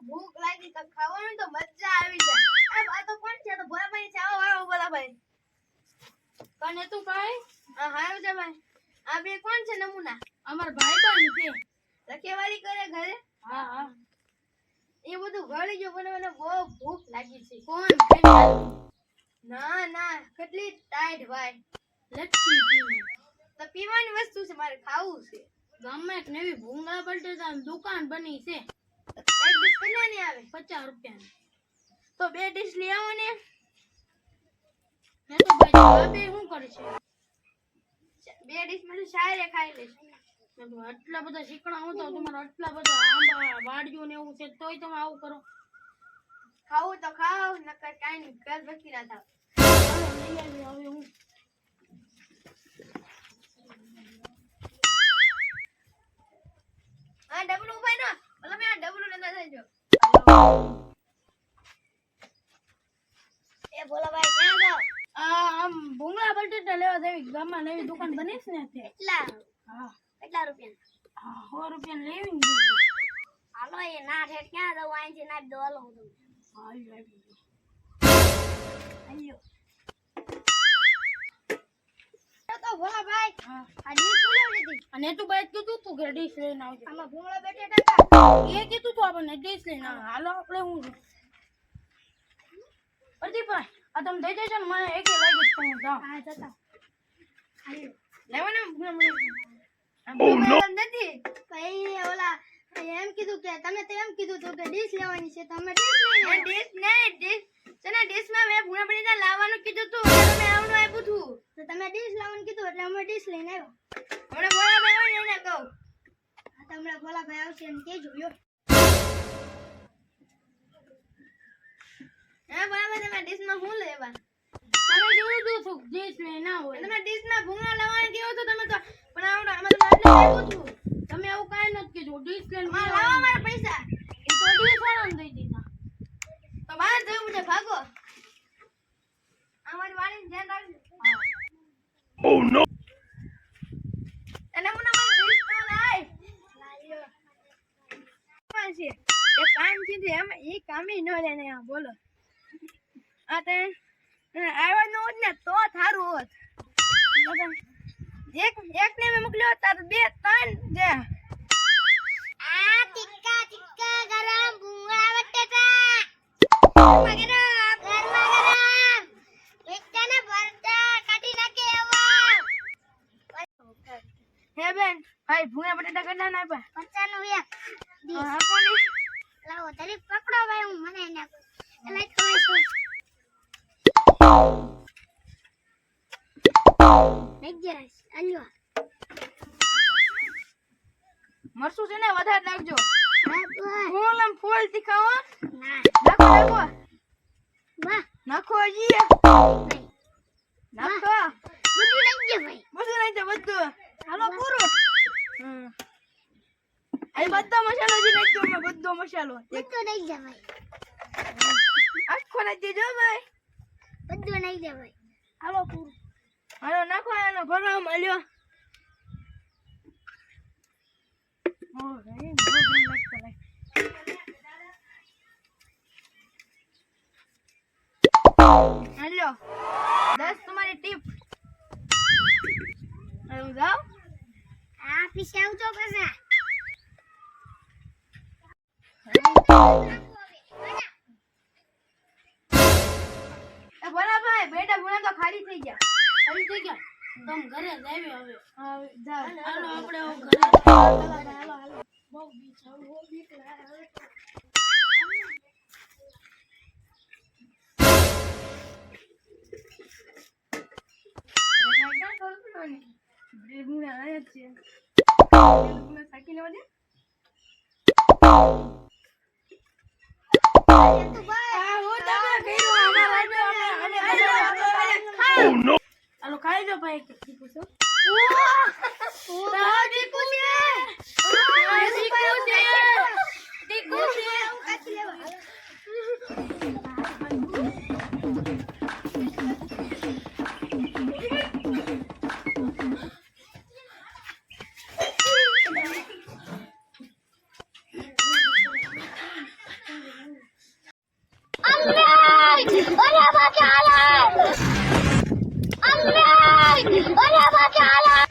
ભૂખ લાગી તો ખાવાનું તો મજા આવી જાય. આ તો કોણ છે? તો ભોળાભાઈ છે. આવો આવો ભોળાભાઈ. કને તું ભાઈ? હા હારું છે ભાઈ. આ બે કોણ છે નમૂના? અમાર ભાઈબંધ છે. રખેવાળી કરે ઘરે? હા હા. એ બધું ગળી ગયો પણ મને બહુ ભૂખ લાગી છે. કોણ ખાઈ? ના ના કેટલી ટાઈટ ભાઈ. લચ્છી પીને. તો પીવાની વસ્તુ છે મારે ખાવું છે. ગામમાં એક નવી ભૂંગળા બટેટાની દુકાન બની છે. એક ડીશ કેટલાની આવે? 50 રૂપિયાની. તો બે ડીશ લઈ આવો ને. હે તો ભાઈ બે શું કરે છે? બે ડીશ માં શાયરે ખાઈ લેશું. આટલા બધા શીખણા હું તો તમારા આટલા બધા આંબા વાડિયું ને એવું છે તોય તમે આવું કરો. ખાવું તો ખાવ નકર કાઈ નહીં ઘર બકી ના થાવ. ચાલો લઈ આવી હવે હું. આ ડબલું ઉભાઈ નો ભલે મેં આ ડબલું લેતા જજો. એ ભોલાભાઈ ક્યાં જાવ? આમ ભૂંગળા બટેટા લેવા દેવી ગામમાં નવી દુકાન બની છે ને તે. કેટલા? હા કેટલા રૂપિયા? હા 100 રૂપિયા લેવી ને દેવી. હાલો એ ના ઠેઠ ક્યાં જાવ? અહીંથી નાખ દો હાલો હું તમને. આલ્યો તો ભોલાભાઈ હા આ ડીશ બોલાવ લીધી. અને તું બાઈક કીધું તું કે ડીશ લઈને આવજો. આમાં ભૂંગળા બટેટા હતા. એ કીધું તું આપણને ડીશ લઈને આવ. હાલો આપણે હું પ્રદીપભાઈ આ તમે દઈ દેજો ને મને એકે લાગી તો હું જાઉં. હા જતા. લેવાને નથી ભાઈ ઓલા એમ કીધું કે તમે તો એમ કીધું તું કે ડીશ લેવાની છે તમે ડીશ લઈને ડીશ નહીં ડીશ ચના ડીશ માં મેં ભૂણા બટેટા લાવવાનું કીધું તું એટલે મેં આવનું આપ્યું તું તો તમે ડીશ લાવવાનું કીધું એટલે અમે ડીશ લઈને આવ્યા હમણાં ભોળાભાઈ હોય ને એને કહું હા તો હમણાં ભોળાભાઈ આવશે ને કેજો યો હા ભોળાભાઈ તમે ડીશ માં શું લેવા તમે કીધું તું ડીશ લઈને આવો. તમે ડીશ માં ભૂંગળા લાવવાનું કીધું તું તમે તો પણ આવડો આમાં તો આટલું આપ્યું તું તમે આવું કાંઈ નથી કીધું ડીશ લઈને માં લાવો મારા પૈસા એ તો ડીશ વાળાને દઈ દીધા. તો બહાર જવું છે ભાગો અમારી વાળીને ધ્યાન રાખજો Oh no! અને મને ડીશ તો લાય લાયો છે એ કામ કીધું એમ એ કામે ન લે ને આ બોલો આ તે આવ્યો ન હોત ને તો થારું હોત એક ને મેં મોકલ્યો તાર બે ત્રણ જે આ ટિક્કા ગરમ ભૂંગળા બટેટા ગરમા ગરમ એકટાને ભરતા કાઢી નાખે એવા હે બેન ભાઈ ભૂંગળા બટેટા કેટલા ના આપ્યા 50 નું એક હા કોની લાવો તરી પકડો ભાઈ હું મને નાખું એટલે ખવાય નજરસ અલ્યો મરસું છે ને વધારે નાખજો હા તો ફૂલ આમ ફૂલ તીખાવો ના નાખો વાહ નાખો જી નાખો બધું નાખજો ભાઈ બધું નાખજો બધું હાલો પૂરું આ બધો મસાલો જી નાખજો મે બધો મસાલો બધું નાખજો ભાઈ આખો નાખી દેજો ભાઈ બધું નાખી દે ભાઈ હાલો પૂરું હાલો નાખો આનો ભરવા મળ્યો ઓ રે ભોગન લાગતો લે હાલો 10 તમારી ટીપ આવું જાવ આ પીછે આવજો કસા એ બોલા ભાઈ બેટા ભૂણા તો ખાલી થઈ ગયા તમે ઘરે જ આવી હવે. હા જાવ હાલો આપણે હવે ઘરે હાલો બહુ બીક આવે, બહુ બીક લાગે. Oh no! હાલો ખાઈ લો ભાઈ એક પૂછો. અરે બાકી હાલો